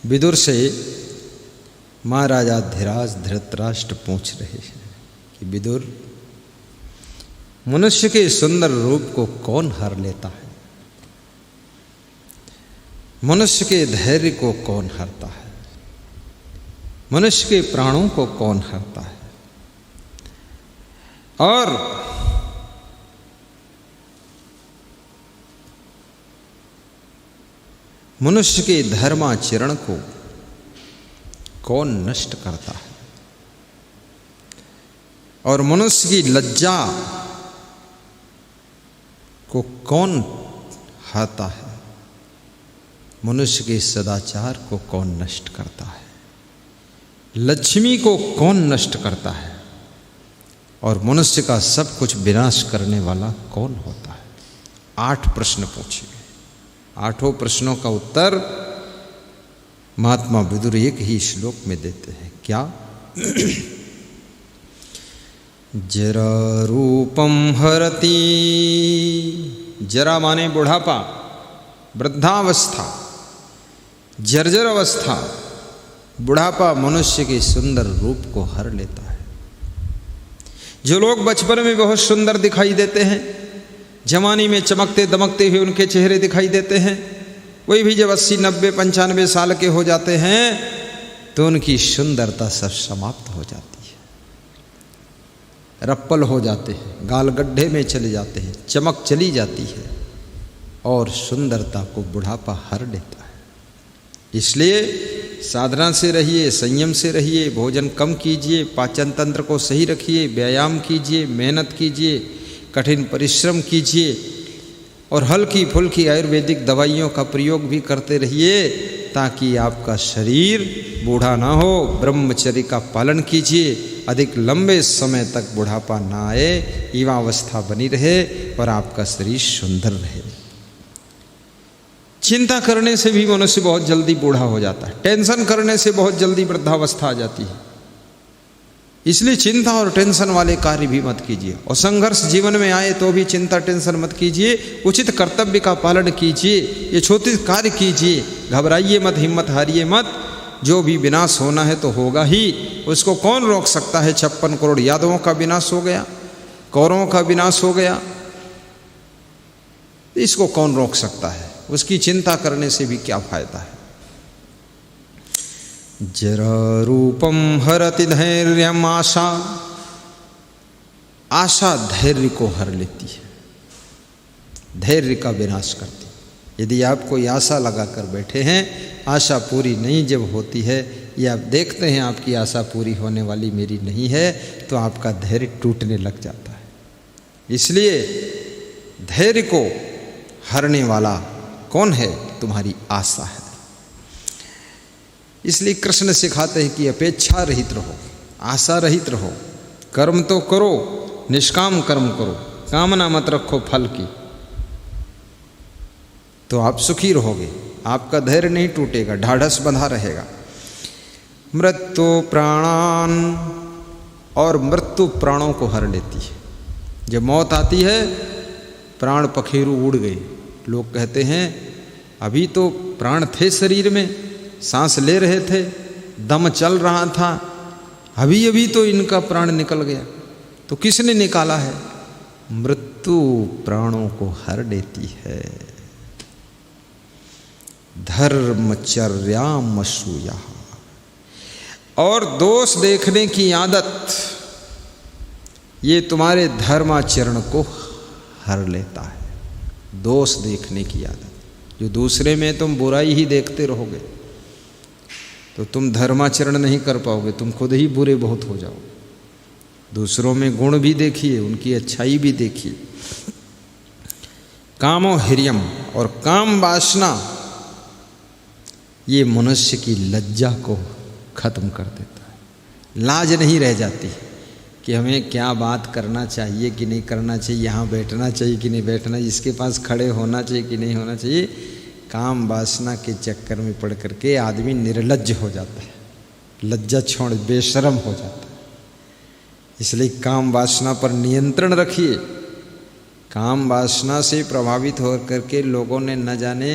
विदुर से महाराजाधिराज धृतराष्ट्र पूछ रहे हैं कि विदुर, मनुष्य के सुंदर रूप को कौन हर लेता है? मनुष्य के धैर्य को कौन हरता है? मनुष्य के प्राणों को कौन हरता है? और मनुष्य के धर्माचरण को कौन नष्ट करता है? और मनुष्य की लज्जा को कौन हरता है? मनुष्य के सदाचार को कौन नष्ट करता है? लक्ष्मी को कौन नष्ट करता है? और मनुष्य का सब कुछ विनाश करने वाला कौन होता है? 8 प्रश्न पूछे गए। 8 प्रश्नों का उत्तर महात्मा विदुर एक ही श्लोक में देते हैं। क्या? जरा रूपम हरति, जरा माने बुढ़ापा, वृद्धावस्था, जर्जर अवस्था। बुढ़ापा मनुष्य के सुंदर रूप को हर लेता है। जो लोग बचपन में बहुत सुंदर दिखाई देते हैं, जवानी में चमकते दमकते हुए उनके चेहरे दिखाई देते हैं, वही भी जब 80, 90, 95 साल के हो जाते हैं तो उनकी सुंदरता सब समाप्त हो जाती है। रप्पल हो जाते हैं, गाल गड्ढे में चले जाते हैं, चमक चली जाती है और सुंदरता को बुढ़ापा हर लेता है। इसलिए साधना से रहिए, संयम से रहिए, भोजन कम कीजिए, पाचन तंत्र को सही रखिए, व्यायाम कीजिए, मेहनत कीजिए, कठिन परिश्रम कीजिए और हल्की फुल्की आयुर्वेदिक दवाइयों का प्रयोग भी करते रहिए ताकि आपका शरीर बूढ़ा ना हो। ब्रह्मचर्य का पालन कीजिए, अधिक लंबे समय तक बुढ़ापा ना आए, युवावस्था बनी रहे और आपका शरीर सुंदर रहे। चिंता करने से भी मनुष्य बहुत जल्दी बूढ़ा हो जाता है, टेंशन करने से बहुत जल्दी वृद्धावस्था आ जाती है। इसलिए चिंता और टेंशन वाले कार्य भी मत कीजिए, और संघर्ष जीवन में आए तो भी चिंता टेंशन मत कीजिए। उचित कर्तव्य का पालन कीजिए, ये छोटे कार्य कीजिए, घबराइए मत, हिम्मत हारिए मत। जो भी विनाश होना है तो होगा ही, उसको कौन रोक सकता है? 56 करोड़ यादवों का विनाश हो गया, कौरवों का विनाश हो गया, इसको कौन रोक सकता है? उसकी चिंता करने से भी क्या फायदा है? जरा रूपम हरति धैर्यम आशा, आशा धैर्य को हर लेती है, धैर्य का विनाश करती है। यदि आप कोई आशा लगाकर बैठे हैं, आशा पूरी नहीं जब होती है, या आप देखते हैं आपकी आशा पूरी होने वाली मेरी नहीं है, तो आपका धैर्य टूटने लग जाता है। इसलिए धैर्य को हरने वाला कौन है? तुम्हारी आशा है। इसलिए कृष्ण सिखाते हैं कि अपेक्षा रहित रहो, आशा रहित रहो, कर्म तो करो, निष्काम कर्म करो, कामना मत रखो फल की, तो आप सुखी रहोगे, आपका धैर्य नहीं टूटेगा, ढाढ़स बंधा रहेगा। मृत्यु प्राणान, और मृत्यु प्राणों को हर लेती है। जब मौत आती है, प्राण पखेरु उड़ गए। लोग कहते हैं अभी तो प्राण थे शरीर में, सांस ले रहे थे, दम चल रहा था, अभी अभी तो इनका प्राण निकल गया। तो किसने निकाला है? मृत्यु प्राणों को हर लेती है। धर्मचर्याम असूया, और दोष देखने की आदत, ये तुम्हारे धर्माचरण को हर लेता है। दोष देखने की आदत, जो दूसरे में तुम बुराई ही देखते रहोगे तो तुम धर्माचरण नहीं कर पाओगे, तुम खुद ही बुरे बहुत हो जाओगे। दूसरों में गुण भी देखिए, उनकी अच्छाई भी देखिए। कामो हिर्यम, और काम वासना, ये मनुष्य की लज्जा को खत्म कर देता है। लाज नहीं रह जाती कि हमें क्या बात करना चाहिए कि नहीं करना चाहिए, यहाँ बैठना चाहिए कि नहीं बैठना, इसके पास खड़े होना चाहिए कि नहीं होना चाहिए। काम वासना के चक्कर में पड़ करके आदमी निर्लज्ज हो जाता है, लज्जा छोड़ बेशरम हो जाता है। इसलिए काम वासना पर नियंत्रण रखिए। काम वासना से प्रभावित हो करके लोगों ने न जाने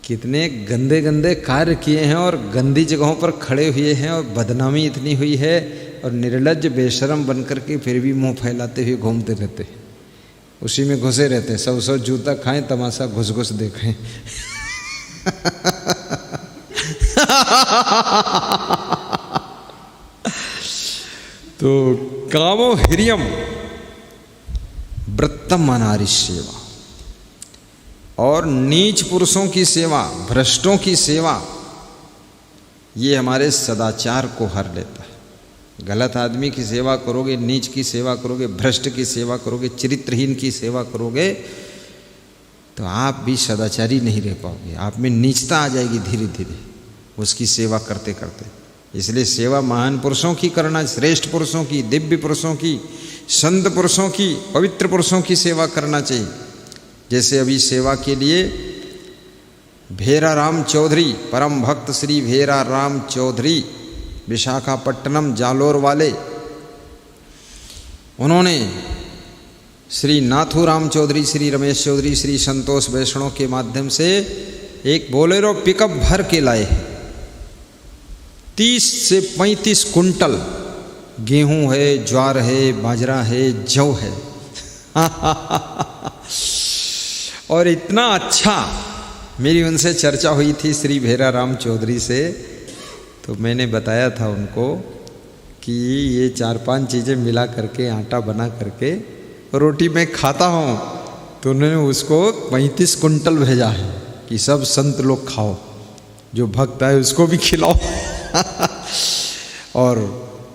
कितने गंदे गंदे कार्य किए हैं और गंदी जगहों पर खड़े हुए हैं और बदनामी इतनी हुई है, और निर्लज्ज बेशरम बनकर के फिर भी मुंह फैलाते हुए घूमते रहते हैं, उसी में घुसे रहते हैं। सब जूता खाएं, तमाशा घुस घुस देखें। तो कामो हिरियम वृत्तम अनारि सेवा, और नीच पुरुषों की सेवा, भ्रष्टों की सेवा, ये हमारे सदाचार को हर लेता है। गलत आदमी की सेवा करोगे, नीच की सेवा करोगे, भ्रष्ट की सेवा करोगे, चरित्रहीन की सेवा करोगे, तो आप भी सदाचारी नहीं रह पाओगे, आप में नीचता आ जाएगी धीरे धीरे उसकी सेवा करते करते। इसलिए सेवा महान पुरुषों की करना, श्रेष्ठ पुरुषों की, दिव्य पुरुषों की, संत पुरुषों की, पवित्र पुरुषों की सेवा करना चाहिए। जैसे अभी सेवा के लिए भेरा राम चौधरी, परम भक्त श्री भेरा राम चौधरी, विशाखापट्टनम जालोर वाले, उन्होंने श्री नाथूराम चौधरी, श्री रमेश चौधरी, श्री संतोष वैष्णव के माध्यम से एक बोलेरो पिकअप भर के लाए हैं। 30 से 35 कुंटल गेहूं है, ज्वार है, बाजरा है, जौ है। और इतना अच्छा, मेरी उनसे चर्चा हुई थी श्री भेरा राम चौधरी से, तो मैंने बताया था उनको कि ये 4-5 चीज़ें मिला करके आटा बना करके रोटी में खाता हूँ, तो उन्होंने उसको 35 कुंटल भेजा है कि सब संत लोग खाओ, जो भक्त है उसको भी खिलाओ। और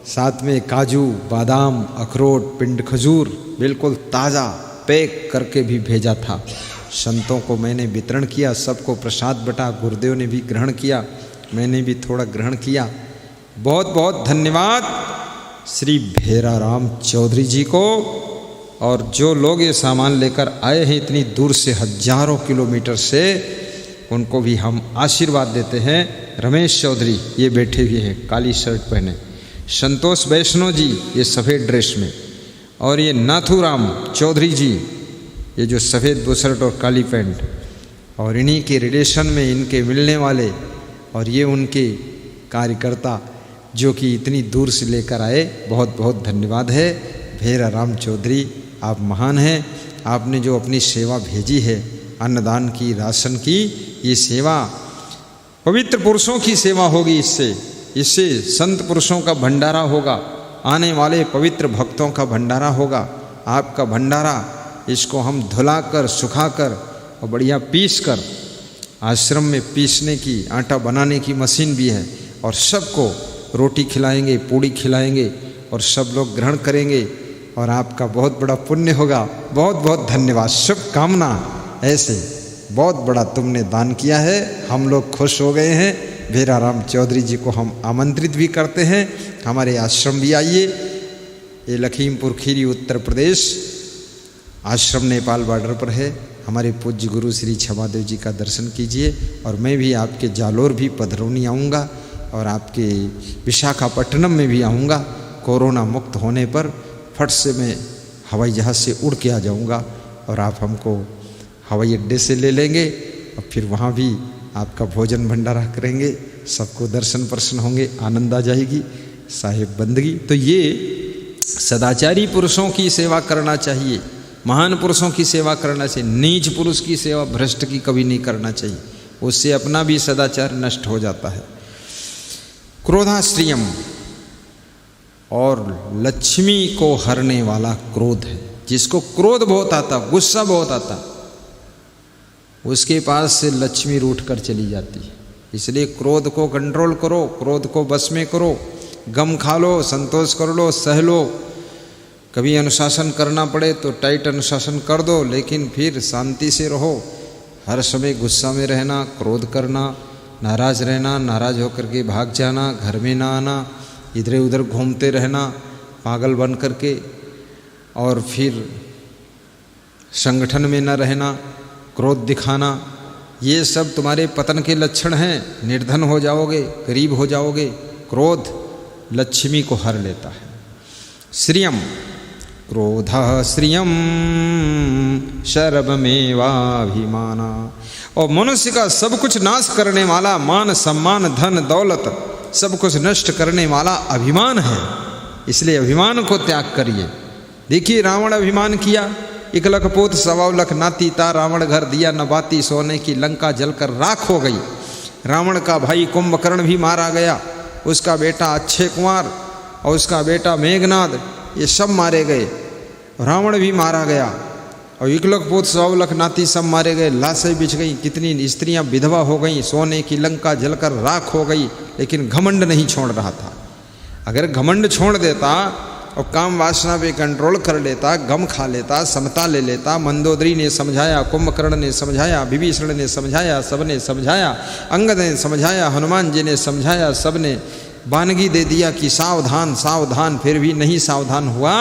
साथ में काजू, बादाम, अखरोट, पिंड खजूर बिल्कुल ताज़ा पैक करके भी भेजा था। संतों को मैंने वितरण किया, सबको प्रसाद बटा, गुरुदेव ने भी ग्रहण किया, मैंने भी थोड़ा ग्रहण किया। बहुत बहुत धन्यवाद श्री भेरा राम चौधरी जी को। और जो लोग ये सामान लेकर आए हैं इतनी दूर से, हजारों किलोमीटर से, उनको भी हम आशीर्वाद देते हैं। रमेश चौधरी ये बैठे हुए हैं काली शर्ट पहने, संतोष वैष्णव जी ये सफ़ेद ड्रेस में, और ये नाथूराम चौधरी जी ये जो सफ़ेद बुशर्ट और काली पैंट, और इन्हीं के रिलेशन में इनके मिलने वाले, और ये उनके कार्यकर्ता जो कि इतनी दूर से लेकर आए, बहुत बहुत धन्यवाद है। भेरा राम चौधरी आप महान हैं, आपने जो अपनी सेवा भेजी है, अन्नदान की, राशन की, ये सेवा पवित्र पुरुषों की सेवा होगी। इससे संत पुरुषों का भंडारा होगा, आने वाले पवित्र भक्तों का भंडारा होगा। आपका भंडारा, इसको हम धुलाकर, सुखाकर और बढ़िया पीस कर, आश्रम में पीसने की, आटा बनाने की मशीन भी है, और सबको रोटी खिलाएंगे, पूड़ी खिलाएंगे, और सब लोग ग्रहण करेंगे, और आपका बहुत बड़ा पुण्य होगा। बहुत बहुत धन्यवाद, शुभकामना। ऐसे बहुत बड़ा तुमने दान किया है, हम लोग खुश हो गए हैं। भेरा राम चौधरी जी को हम आमंत्रित भी करते हैं, हमारे आश्रम भी आइए। ये लखीमपुर खीरी उत्तर प्रदेश, आश्रम नेपाल बॉर्डर पर है। हमारे पूज्य गुरु श्री क्षमादेव जी का दर्शन कीजिए, और मैं भी आपके जालोर भी पधरौनी आऊँगा, और आपके विशाखापट्टनम में भी आऊँगा। कोरोना मुक्त होने पर फट से मैं हवाई जहाज़ से उड़ के आ जाऊँगा, और आप हमको हवाई अड्डे से ले लेंगे, और फिर वहाँ भी आपका भोजन भंडारा करेंगे, सबको दर्शन प्रसन्न होंगे, आनंद आ जाएगी, साहिब बंदगी। तो ये सदाचारी पुरुषों की सेवा करना चाहिए, महान पुरुषों की सेवा करना चाहिए। नीच पुरुष की सेवा, भ्रष्ट की कभी नहीं करना चाहिए, उससे अपना भी सदाचार नष्ट हो जाता है। क्रोधाश्रियम, और लक्ष्मी को हरने वाला क्रोध है। जिसको क्रोध बहुत आता, गुस्सा बहुत आता, उसके पास से लक्ष्मी रूठ कर चली जाती है। इसलिए क्रोध को कंट्रोल करो, क्रोध को बस में करो, गम खा लो, संतोष कर लो, सह लो। कभी अनुशासन करना पड़े तो टाइट अनुशासन कर दो, लेकिन फिर शांति से रहो। हर समय गुस्सा में रहना, क्रोध करना, नाराज़ रहना, नाराज़ होकर के भाग जाना, घर में ना आना, इधर उधर घूमते रहना पागल बन करके, और फिर संगठन में न रहना, क्रोध दिखाना, ये सब तुम्हारे पतन के लक्षण हैं। निर्धन हो जाओगे, गरीब हो जाओगे। क्रोध लक्ष्मी को हर लेता है। श्रियम, क्रोधः श्रियम शरभमेवाभिमाना, और मनुष्य का सब कुछ नाश करने वाला मान सम्मान धन दौलत सब कुछ नष्ट करने वाला अभिमान है। इसलिए अभिमान को त्याग करिए। देखिए रावण अभिमान किया, 1 लाख पोत 1.25 लाख नाती ता रावण घर दिया न बाती, सोने की लंका जलकर राख हो गई। रावण का भाई कुंभकर्ण भी मारा गया, उसका बेटा अक्षय कुमार और उसका बेटा मेघनाद, ये सब मारे गए। रावण भी मारा गया और 1 लाख पोत 100 लाख नाती सब मारे गए, लाशें बिछ गई, कितनी स्त्रियां विधवा हो गई, सोने की लंका जलकर राख हो गई। लेकिन घमंड नहीं छोड़ रहा था। अगर घमंड छोड़ देता और काम वासना पे कंट्रोल कर लेता, गम खा लेता, समता ले लेता, मंदोदरी ने समझाया, कुंभकर्ण ने समझाया, विभीषण ने समझाया, सबने समझाया, अंगद ने समझाया, हनुमान जी ने समझाया, सबने वानगी दे दिया कि सावधान सावधान, फिर भी नहीं सावधान हुआ,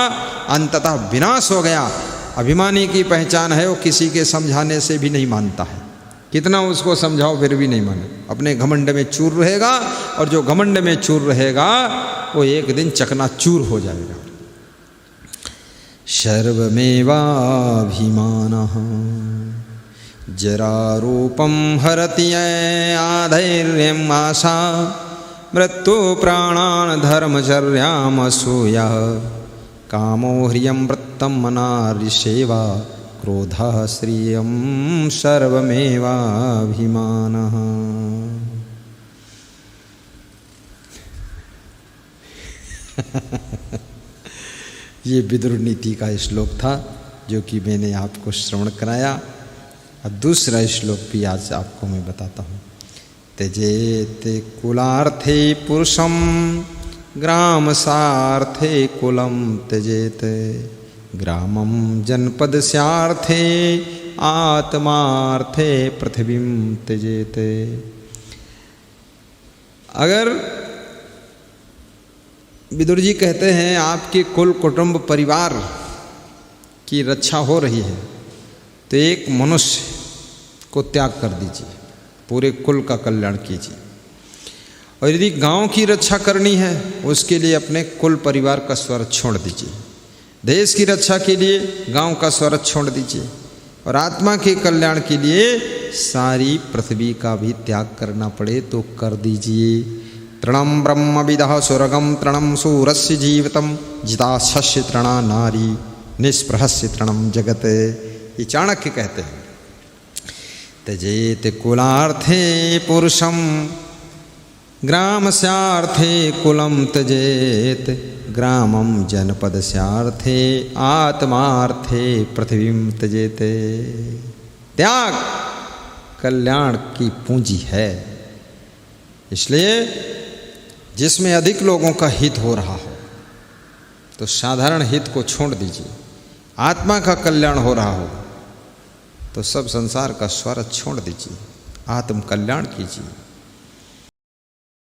अंततः विनाश हो गया। अभिमानी की पहचान है वो किसी के समझाने से भी नहीं मानता है, कितना उसको समझाओ फिर भी नहीं माने, अपने घमंड में चूर रहेगा। और जो घमंड में चूर रहेगा वो एक दिन चकनाचूर हो जाएगा। सर्वमेवाभिमानः जरारूपं हरति आधैर्यम् आशा, मृत्यु प्राणान् धर्मचर्यामसूयः, कामो ह्रियं वृत्तं मनार्यसेवा, क्रोधः श्रियं सर्वमेवाभिमानः। ये विदुर नीति का श्लोक था जो कि मैंने आपको श्रवण कराया। और दूसरा श्लोक भी आज आपको मैं बताता हूँ। त्यजेत कुलार्थे पुरुषं ग्राम सार्थे कुलम त्यजेत, ग्रामं जनपदस्यार्थे आत्मार्थे पृथ्वीं त्यजेत। अगर विदुर जी कहते हैं आपके कुल कुटुंब परिवार की रक्षा हो रही है तो एक मनुष्य को त्याग कर दीजिए, पूरे कुल का कल्याण कीजिए। और यदि गांव की रक्षा करनी है उसके लिए अपने कुल परिवार का स्वरत छोड़ दीजिए, देश की रक्षा के लिए गांव का स्वरत छोड़ दीजिए, और आत्मा के कल्याण के लिए सारी पृथ्वी का भी त्याग करना पड़े तो कर दीजिए। तृणम ब्रह्म विदः स्वर्गम तृणम सूरस्य जीवितम, जिताशस्य तृणा नारी निष्प्रहस्य तृणम जगत। ये चाणक्य कहते हैं। त्यजेत कुलार्थे पुरुषम ग्रामस्यार्थे कुलम त्यजेत, ग्रामं जनपदस्यार्थे आत्मार्थे पृथ्वीं त्यजेत। त्याग कल्याण की पूंजी है। इसलिए जिसमें अधिक लोगों का हित हो रहा हो तो साधारण हित को छोड़ दीजिए, आत्मा का कल्याण हो रहा हो तो सब संसार का स्वार्थ छोड़ दीजिए, आत्म कल्याण कीजिए।